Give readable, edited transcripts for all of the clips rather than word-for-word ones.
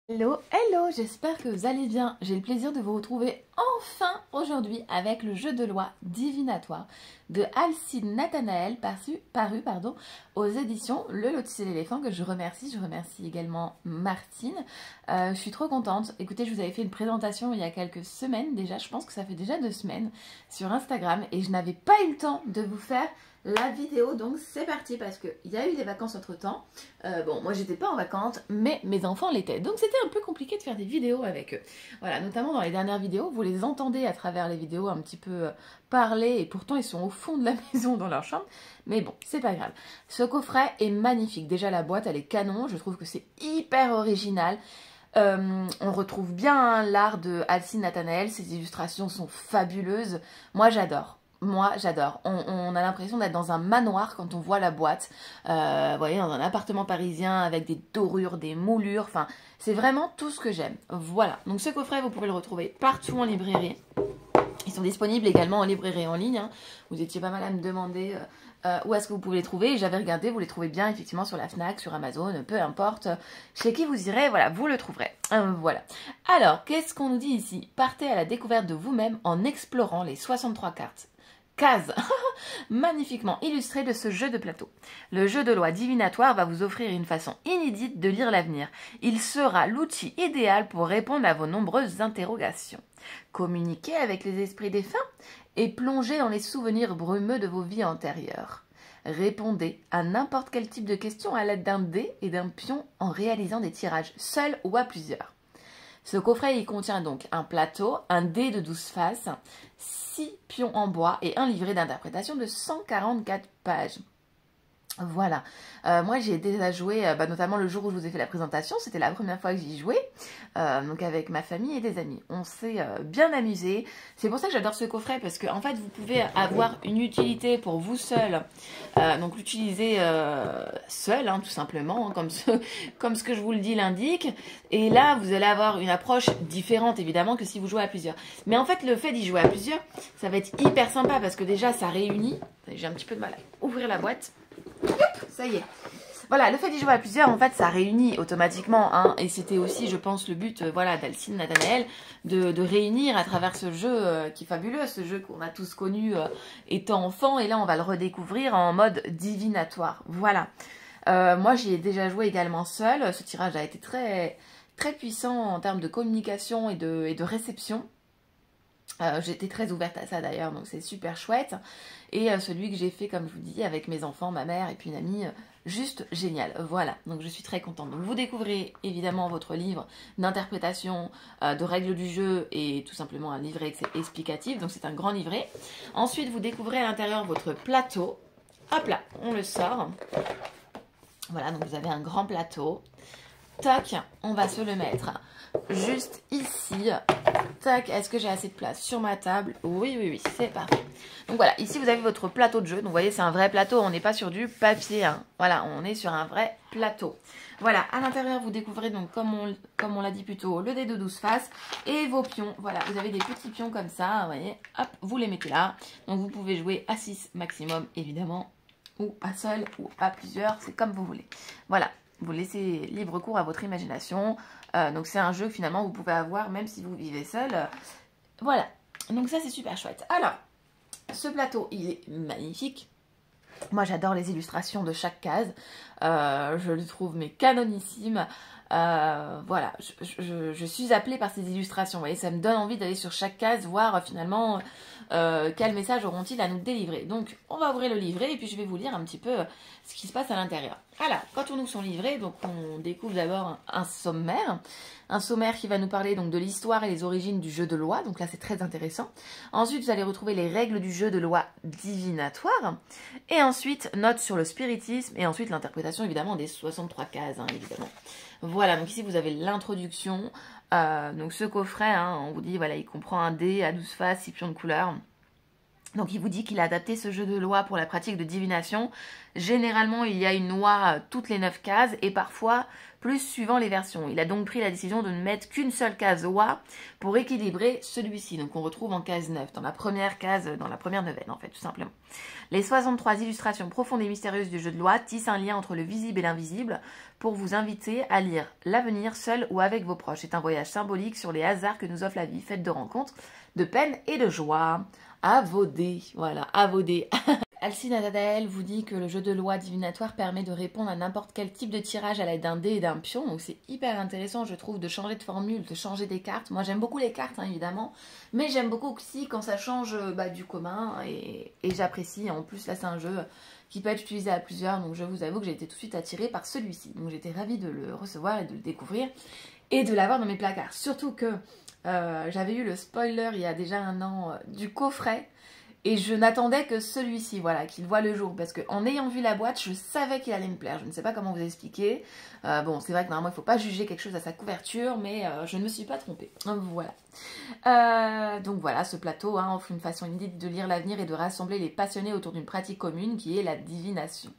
Hello, hello, j'espère que vous allez bien. J'ai le plaisir de vous retrouver enfin aujourd'hui avec le jeu de loi divinatoire de Alcide Nathanaël paru aux éditions Le Lotus et l'éléphant que je remercie. Je remercie également Martine. Je suis trop contente. Écoutez, je vous avais fait une présentation il y a quelques semaines déjà, je pense que ça fait déjà 2 semaines sur Instagram et je n'avais pas eu le temps de vous faire la vidéo, donc c'est parti parce qu'il y a eu des vacances entre temps. Bon, moi j'étais pas en vacances, mais mes enfants l'étaient, donc c'était un peu compliqué de faire des vidéos avec eux. Voilà, notamment dans les dernières vidéos, vous les entendez à travers les vidéos un petit peu parler, et pourtant ils sont au fond de la maison dans leur chambre, mais bon, c'est pas grave. Ce coffret est magnifique, déjà la boîte elle est canon, je trouve que c'est hyper original. On retrouve bien l'art de Alcide Nathanaël, ses illustrations sont fabuleuses, moi j'adore. Moi, j'adore. On a l'impression d'être dans un manoir quand on voit la boîte. Vous voyez, dans un appartement parisien avec des dorures, des moulures. Enfin, c'est vraiment tout ce que j'aime. Voilà. Donc, ce coffret, vous pouvez le retrouver partout en librairie. Ils sont disponibles également en librairie en ligne. Hein. Vous étiez pas mal à me demander où est-ce que vous pouvez les trouver. Et j'avais regardé, vous les trouvez bien effectivement sur la Fnac, sur Amazon, peu importe. Chez qui vous irez, voilà, vous le trouverez. Voilà. Alors, qu'est-ce qu'on nous dit ici? Partez à la découverte de vous-même en explorant les 63 cartes. Cases magnifiquement illustrées de ce jeu de plateau. Le jeu de loi divinatoire va vous offrir une façon inédite de lire l'avenir. Il sera l'outil idéal pour répondre à vos nombreuses interrogations. Communiquez avec les esprits défunts et plongez dans les souvenirs brumeux de vos vies antérieures. Répondez à n'importe quel type de question à l'aide d'un dé et d'un pion en réalisant des tirages seuls ou à plusieurs. Ce coffret, il contient donc un plateau, un dé de 12 faces, 6 pions en bois et un livret d'interprétation de 144 pages. Voilà, moi j'ai déjà joué, notamment le jour où je vous ai fait la présentation, c'était la première fois que j'y jouais, donc avec ma famille et des amis. On s'est bien amusé, c'est pour ça que j'adore ce coffret, parce que en fait vous pouvez avoir une utilité pour vous seul, donc l'utiliser seul, hein, tout simplement, hein, comme ce que je vous le dis l'indique, et là vous allez avoir une approche différente évidemment que si vous jouez à plusieurs. Mais en fait le fait d'y jouer à plusieurs, ça va être hyper sympa, parce que déjà ça réunit, j'ai un petit peu de mal à ouvrir la boîte. Ça y est. Voilà, le fait d'y jouer à plusieurs, en fait, ça réunit automatiquement. Hein, et c'était aussi, je pense, le but voilà, d'Alcide Nathanaël, de réunir à travers ce jeu qui est fabuleux, ce jeu qu'on a tous connu étant enfant. Et là, on va le redécouvrir en mode divinatoire. Voilà. Moi, j'y ai déjà joué également seul. Ce tirage a été très, très puissant en termes de communication et de réception. J'étais très ouverte à ça d'ailleurs, donc c'est super chouette. Et celui que j'ai fait, comme je vous dis, avec mes enfants, ma mère et puis une amie, juste génial. Voilà, donc je suis très contente. Donc vous découvrez évidemment votre livre d'interprétation, de règles du jeu et tout simplement un livret explicatif, donc c'est un grand livret. Ensuite, vous découvrez à l'intérieur votre plateau. Hop là, on le sort. Voilà, donc vous avez un grand plateau. Tac, on va se le mettre juste ici. Tac, est-ce que j'ai assez de place sur ma table? Oui, oui, oui, c'est parfait. Donc voilà, ici vous avez votre plateau de jeu. Donc vous voyez, c'est un vrai plateau, on n'est pas sur du papier. Hein. Voilà, on est sur un vrai plateau. Voilà, à l'intérieur, vous découvrez donc, comme on l'a dit plus tôt, le dé de 12 faces et vos pions. Voilà, vous avez des petits pions comme ça, vous voyez, hop, vous les mettez là. Donc vous pouvez jouer à 6 maximum, évidemment, ou à seul, ou à plusieurs, c'est comme vous voulez. Voilà. Vous laissez libre cours à votre imagination. Donc c'est un jeu que finalement vous pouvez avoir même si vous vivez seul. Voilà. Donc ça c'est super chouette. Alors, ce plateau, il est magnifique. Moi j'adore les illustrations de chaque case. Je le trouve mais canonissime. Voilà, je suis appelée par ces illustrations. Vous voyez, ça me donne envie d'aller sur chaque case, voir finalement quel message auront-ils à nous délivrer. Donc, on va ouvrir le livret et puis je vais vous lire un petit peu ce qui se passe à l'intérieur. Alors, quand on ouvre son livret, donc on découvre d'abord un sommaire. Un sommaire qui va nous parler donc de l'histoire et les origines du jeu de loi. Donc là, c'est très intéressant. Ensuite, vous allez retrouver les règles du jeu de loi divinatoire. Et ensuite, notes sur le spiritisme. Et ensuite, l'interprétation, évidemment, des 63 cases, hein, évidemment. Voilà, donc ici, vous avez l'introduction. Donc ce coffret, hein, on vous dit, voilà, il comprend un dé à 12 faces, 6 pions de couleur. Donc il vous dit qu'il a adapté ce jeu de loi pour la pratique de divination. Généralement, il y a une loi toutes les 9 cases et parfois plus suivant les versions. Il a donc pris la décision de ne mettre qu'une seule case loi pour équilibrer celui-ci. Donc on retrouve en case 9, dans la première case, dans la première neuvaine en fait, tout simplement. Les 63 illustrations profondes et mystérieuses du jeu de loi tissent un lien entre le visible et l'invisible pour vous inviter à lire l'avenir seul ou avec vos proches. C'est un voyage symbolique sur les hasards que nous offre la vie, faite de rencontres, de peine et de joie. À vos dés, voilà, à vos dés. Alcide Nathanaël vous dit que le jeu de loi divinatoire permet de répondre à n'importe quel type de tirage à l'aide d'un dé et d'un pion. Donc c'est hyper intéressant, je trouve, de changer de formule, de changer des cartes. Moi j'aime beaucoup les cartes, hein, évidemment, mais j'aime beaucoup aussi quand ça change du commun et j'apprécie. En plus là c'est un jeu qui peut être utilisé à plusieurs, donc je vous avoue que j'ai été tout de suite attirée par celui-ci. Donc j'étais ravie de le recevoir et de le découvrir et de l'avoir dans mes placards. Surtout que j'avais eu le spoiler il y a déjà un an du coffret et je n'attendais que celui-ci, voilà, qu'il voit le jour, parce qu'en ayant vu la boîte, je savais qu'il allait me plaire. Je ne sais pas comment vous expliquer. Bon, c'est vrai que normalement il ne faut pas juger quelque chose à sa couverture, mais je ne me suis pas trompée. Voilà. Donc voilà, ce plateau offre une façon inédite de lire l'avenir et de rassembler les passionnés autour d'une pratique commune qui est la divination.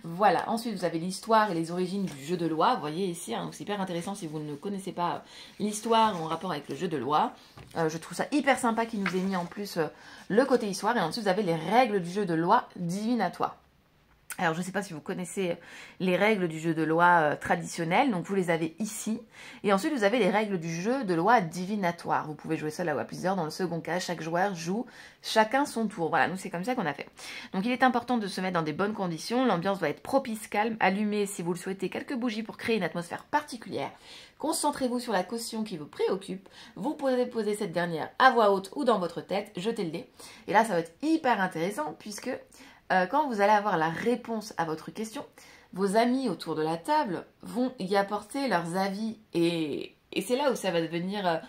Voilà, ensuite vous avez l'histoire et les origines du jeu de loi. Vous voyez ici, donc c'est hyper intéressant si vous ne connaissez pas l'histoire en rapport avec le jeu de loi. Je trouve ça hyper sympa qu'il nous ait mis en plus le côté histoire. Et ensuite vous avez les règles du jeu de loi divinatoire. Alors, je ne sais pas si vous connaissez les règles du jeu de loi traditionnel, donc vous les avez ici. Et ensuite, vous avez les règles du jeu de loi divinatoire. Vous pouvez jouer seul ou à plusieurs. Dans le second cas, chaque joueur joue chacun son tour. Voilà, nous, c'est comme ça qu'on a fait. Donc, il est important de se mettre dans des bonnes conditions. L'ambiance doit être propice, calme. Allumez, si vous le souhaitez, quelques bougies pour créer une atmosphère particulière. Concentrez-vous sur la caution qui vous préoccupe. Vous pouvez poser cette dernière à voix haute ou dans votre tête. Jetez le dé. Et là, ça va être hyper intéressant puisque quand vous allez avoir la réponse à votre question, vos amis autour de la table vont y apporter leurs avis. Et c'est là où ça va devenir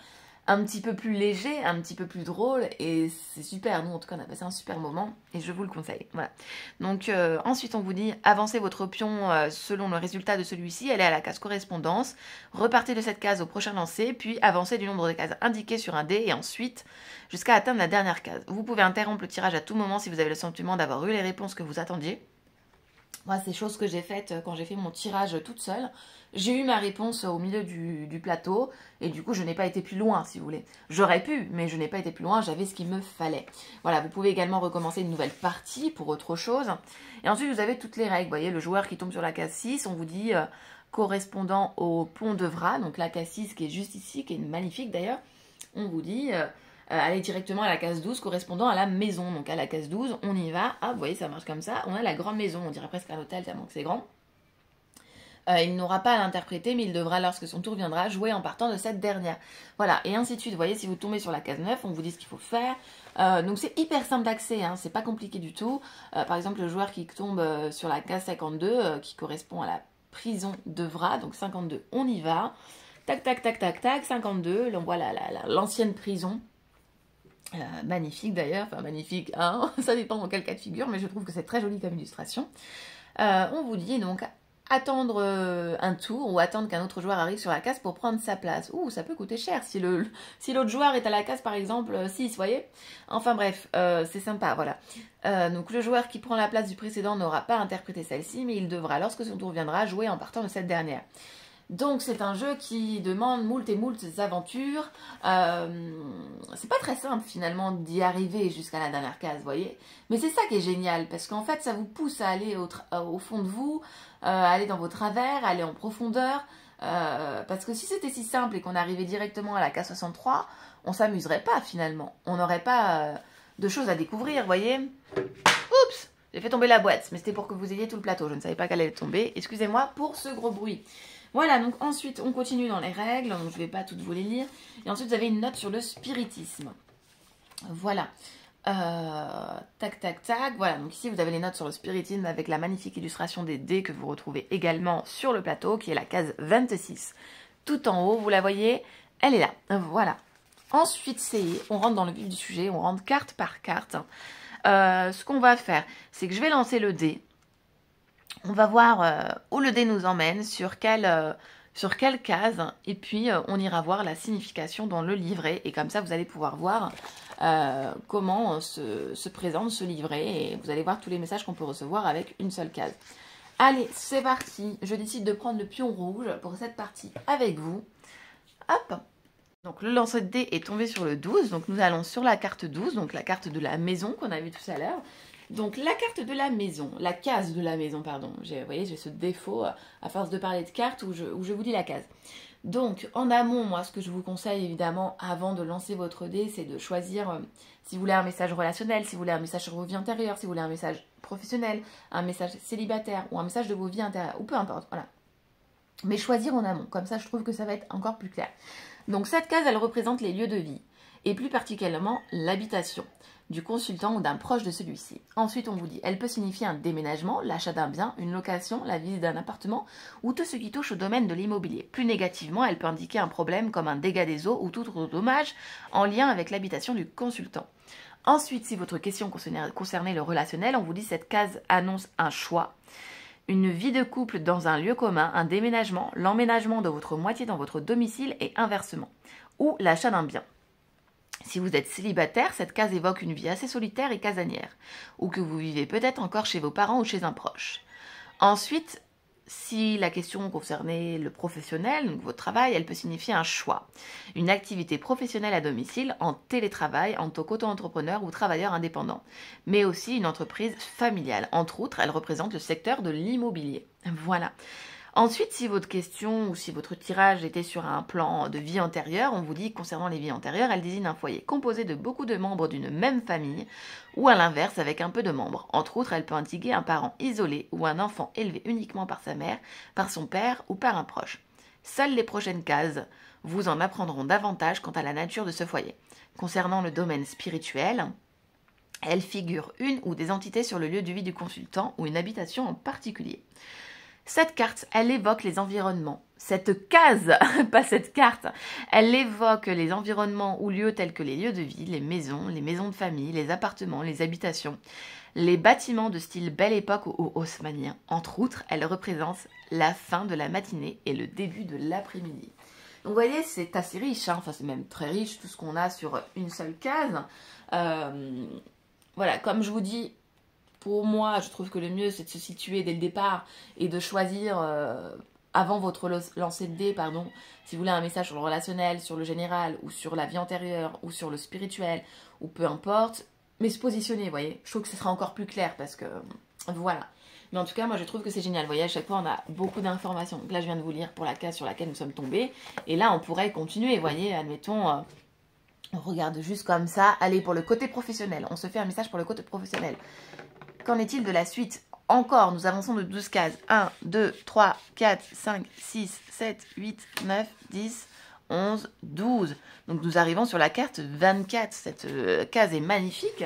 un petit peu plus léger, un petit peu plus drôle. Et c'est super. Nous, en tout cas, on a passé un super moment et je vous le conseille. Voilà. Donc, ensuite, on vous dit, avancez votre pion selon le résultat de celui-ci. Allez à la case correspondance. Repartez de cette case au prochain lancer. Puis, avancez du nombre de cases indiquées sur un dé. Et ensuite, jusqu'à atteindre la dernière case. Vous pouvez interrompre le tirage à tout moment si vous avez le sentiment d'avoir eu les réponses que vous attendiez. Moi, c'est chose que j'ai faite quand j'ai fait mon tirage toute seule. J'ai eu ma réponse au milieu du plateau et du coup, je n'ai pas été plus loin, si vous voulez. J'aurais pu, mais je n'ai pas été plus loin, j'avais ce qu'il me fallait. Voilà, vous pouvez également recommencer une nouvelle partie pour autre chose. Et ensuite, vous avez toutes les règles. Vous voyez, le joueur qui tombe sur la case 6, on vous dit correspondant au pont de Vra, donc la case 6 qui est juste ici, qui est magnifique d'ailleurs, on vous dit... aller directement à la case 12 correspondant à la maison. Donc à la case 12, on y va. Ah, vous voyez, ça marche comme ça. On a la grande maison, on dirait presque un hôtel tellement que c'est grand. Il n'aura pas à l'interpréter, mais il devra, lorsque son tour viendra, jouer en partant de cette dernière. Voilà, et ainsi de suite. Vous voyez, si vous tombez sur la case 9, on vous dit ce qu'il faut faire. Donc c'est hyper simple d'accès, hein, c'est pas compliqué du tout. Par exemple, le joueur qui tombe sur la case 52, qui correspond à la prison de Vra, donc 52, on y va. Tac, tac, tac, tac, tac, 52, on voit l'ancienne prison. Magnifique d'ailleurs, enfin magnifique, hein, ça dépend dans quel cas de figure, mais je trouve que c'est très joli comme illustration. On vous dit donc attendre un tour ou attendre qu'un autre joueur arrive sur la case pour prendre sa place. Ouh, ça peut coûter cher si l'autre joueur est à la case par exemple 6, vous voyez. Enfin bref, c'est sympa, voilà. Donc le joueur qui prend la place du précédent n'aura pas interprété celle-ci, mais il devra, lorsque son tour viendra, jouer en partant de cette dernière. Donc c'est un jeu qui demande moult et moult aventures. C'est pas très simple finalement d'y arriver jusqu'à la dernière case, vous voyez. Mais c'est ça qui est génial, parce qu'en fait ça vous pousse à aller au fond de vous, aller dans vos travers, aller en profondeur. Parce que si c'était si simple et qu'on arrivait directement à la case 63, on s'amuserait pas finalement. On n'aurait pas de choses à découvrir, vous voyez. Oups, j'ai fait tomber la boîte, mais c'était pour que vous ayez tout le plateau. Je ne savais pas qu'elle allait tomber. Excusez-moi pour ce gros bruit. Voilà, donc ensuite, on continue dans les règles. Donc, je ne vais pas toutes vous les lire. Et ensuite, vous avez une note sur le spiritisme. Voilà. Tac, tac, tac. Voilà, donc ici, vous avez les notes sur le spiritisme avec la magnifique illustration des dés que vous retrouvez également sur le plateau, qui est la case 26. Tout en haut, vous la voyez, elle est là. Voilà. Ensuite, on rentre dans le vif du sujet. On rentre carte par carte. Ce qu'on va faire, c'est que je vais lancer le dé. On va voir où le dé nous emmène, sur quelle case, et puis on ira voir la signification dans le livret. Et comme ça, vous allez pouvoir voir comment se présente, se livrer. Et vous allez voir tous les messages qu'on peut recevoir avec une seule case. Allez, c'est parti. Je décide de prendre le pion rouge pour cette partie avec vous. Hop. Donc le lancer de dés est tombé sur le 12. Donc nous allons sur la carte 12, donc la carte de la maison qu'on a vue tout à l'heure. Donc la carte de la maison, la case de la maison, pardon. Vous voyez, j'ai ce défaut à force de parler de cartes où je vous dis la case. Donc en amont, moi ce que je vous conseille évidemment avant de lancer votre dé, c'est de choisir si vous voulez un message relationnel, si vous voulez un message sur vos vies antérieures, si vous voulez un message professionnel, un message célibataire ou un message de vos vies intérieures, ou peu importe, voilà. Mais choisir en amont, comme ça je trouve que ça va être encore plus clair. Donc cette case, elle représente les lieux de vie, et plus particulièrement l'habitation du consultant ou d'un proche de celui-ci. Ensuite, on vous dit, elle peut signifier un déménagement, l'achat d'un bien, une location, la visite d'un appartement, ou tout ce qui touche au domaine de l'immobilier. Plus négativement, elle peut indiquer un problème comme un dégât des eaux ou tout autre dommage en lien avec l'habitation du consultant. Ensuite, si votre question concernait le relationnel, on vous dit cette case annonce un choix, une vie de couple dans un lieu commun, un déménagement, l'emménagement de votre moitié dans votre domicile et inversement, ou l'achat d'un bien. Si vous êtes célibataire, cette case évoque une vie assez solitaire et casanière, ou que vous vivez peut-être encore chez vos parents ou chez un proche. Ensuite, si la question concernait le professionnel, donc votre travail, elle peut signifier un choix. Une activité professionnelle à domicile, en télétravail, en tant qu'auto-entrepreneur ou travailleur indépendant. Mais aussi une entreprise familiale. Entre autres, elle représente le secteur de l'immobilier. Voilà. Ensuite, si votre question ou si votre tirage était sur un plan de vie antérieure, on vous dit concernant les vies antérieures, elle désigne un foyer composé de beaucoup de membres d'une même famille ou à l'inverse avec un peu de membres. Entre autres, elle peut indiquer un parent isolé ou un enfant élevé uniquement par sa mère, par son père ou par un proche. Seules les prochaines cases vous en apprendront davantage quant à la nature de ce foyer. Concernant le domaine spirituel, elle figure une ou des entités sur le lieu de vie du consultant ou une habitation en particulier. Cette carte, elle évoque les environnements. Cette case, pas cette carte, elle évoque les environnements ou lieux tels que les lieux de vie, les maisons de famille, les appartements, les habitations, les bâtiments de style Belle Époque ou haussmannien. Entre autres, elle représente la fin de la matinée et le début de l'après-midi. Donc vous voyez, c'est assez riche, hein. Enfin c'est même très riche tout ce qu'on a sur une seule case. Voilà, comme je vous dis, pour moi, je trouve que le mieux, c'est de se situer dès le départ et de choisir avant votre lancer de dés, pardon, si vous voulez un message sur le relationnel, sur le général, ou sur la vie antérieure, ou sur le spirituel, ou peu importe, mais se positionner, vous voyez. Je trouve que ce sera encore plus clair parce que, voilà. Mais en tout cas, moi, je trouve que c'est génial. Vous voyez, à chaque fois, on a beaucoup d'informations. Donc là, je viens de vous lire pour la case sur laquelle nous sommes tombés. Et là, on pourrait continuer, vous voyez, admettons... on regarde juste comme ça. Allez, pour le côté professionnel. On se fait un message pour le côté professionnel. Qu'en est-il de la suite? Encore, nous avançons de 12 cases. 1, 2, 3, 4, 5, 6, 7, 8, 9, 10, 11, 12. Donc nous arrivons sur la carte 24. Cette case est magnifique.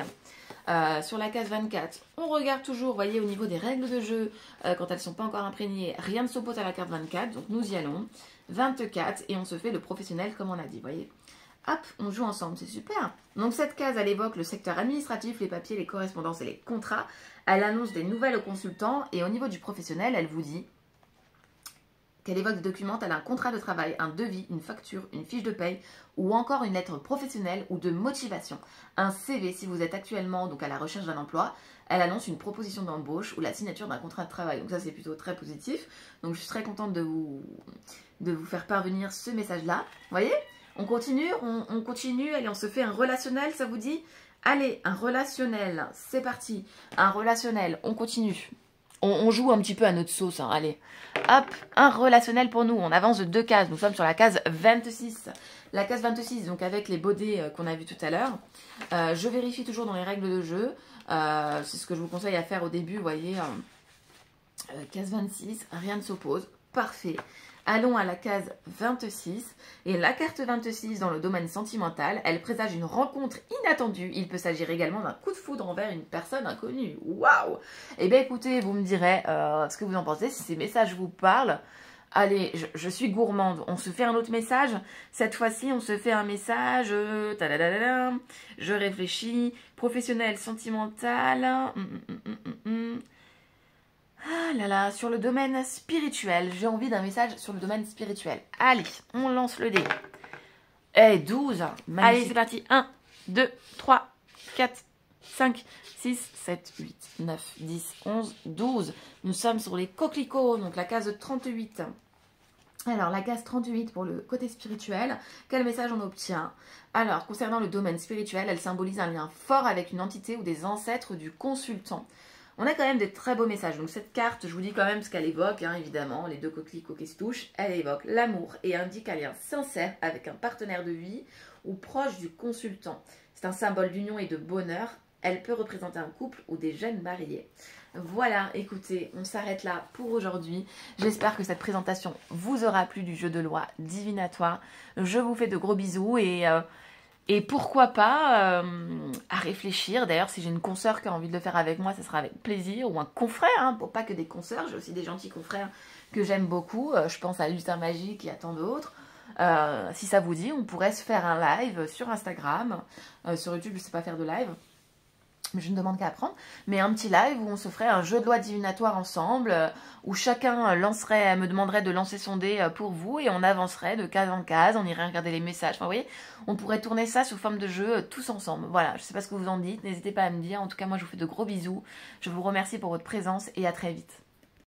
Sur la case 24, on regarde toujours, vous voyez, au niveau des règles de jeu, quand elles ne sont pas encore imprégnées, rien ne s'oppose à la carte 24. Donc nous y allons. 24 et on se fait le professionnel comme on a dit, vous voyez. Hop, on joue ensemble, c'est super. Donc cette case, elle évoque le secteur administratif, les papiers, les correspondances et les contrats. Elle annonce des nouvelles aux consultants et au niveau du professionnel, elle vous dit qu'elle évoque des documents tels un contrat de travail, un devis, une facture, une fiche de paye ou encore une lettre professionnelle ou de motivation. Un CV si vous êtes actuellement donc à la recherche d'un emploi. Elle annonce une proposition d'embauche ou la signature d'un contrat de travail. Donc ça, c'est plutôt très positif. Donc je suis très contente de vous faire parvenir ce message-là. Vous voyez ? On continue, on continue, allez, on se fait un relationnel, ça vous dit? Allez, un relationnel, c'est parti. Un relationnel, on continue. On joue un petit peu à notre sauce, hein, allez. Hop, un relationnel pour nous, on avance de 2 cases. Nous sommes sur la case 26. La case 26, donc avec les bodés qu'on a vu tout à l'heure. Je vérifie toujours dans les règles de jeu. C'est ce que je vous conseille à faire au début, vous voyez. Case 26, rien ne s'oppose, parfait. Allons à la case 26. Et la carte 26, dans le domaine sentimental, elle présage une rencontre inattendue. Il peut s'agir également d'un coup de foudre envers une personne inconnue. Waouh! Eh bien, écoutez, vous me direz ce que vous en pensez. Si ces messages vous parlent, allez, je suis gourmande. On se fait un autre message. Cette fois-ci, on se fait un message. Je réfléchis. Professionnel, sentimental. Ah là là, sur le domaine spirituel. J'ai envie d'un message sur le domaine spirituel. Allez, on lance le dé. 12. Magnifique. Allez, c'est parti. 1, 2, 3, 4, 5, 6, 7, 8, 9, 10, 11, 12. Nous sommes sur les coquelicots, donc la case 38. Alors, la case 38 pour le côté spirituel, quel message on obtient? Alors, concernant le domaine spirituel, elle symbolise un lien fort avec une entité ou des ancêtres du consultant. On a quand même des très beaux messages. Donc cette carte, je vous dis quand même ce qu'elle évoque, hein, évidemment, les deux coquelicots qui se touchent. Elle évoque l'amour et indique un lien sincère avec un partenaire de vie ou proche du consultant. C'est un symbole d'union et de bonheur. Elle peut représenter un couple ou des jeunes mariés. Voilà, écoutez, on s'arrête là pour aujourd'hui. J'espère que cette présentation vous aura plu du jeu de loi divinatoire. Je vous fais de gros bisous et pourquoi pas à réfléchir. D'ailleurs, si j'ai une consoeur qui a envie de le faire avec moi, ça sera avec plaisir. Ou un confrère, hein, pour pas que des consoeurs. J'ai aussi des gentils confrères que j'aime beaucoup. Je pense à Lutin Magique et à tant d'autres. Si ça vous dit, on pourrait se faire un live sur Instagram. Sur YouTube, je ne sais pas faire de live. Mais je ne demande qu'à apprendre, mais un petit live où on se ferait un jeu de loi divinatoire ensemble, où chacun me demanderait de lancer son dé pour vous, et on avancerait de case en case, on irait regarder les messages, enfin vous voyez, on pourrait tourner ça sous forme de jeu tous ensemble. Voilà, je ne sais pas ce que vous en dites, n'hésitez pas à me dire, en tout cas moi je vous fais de gros bisous, je vous remercie pour votre présence et à très vite.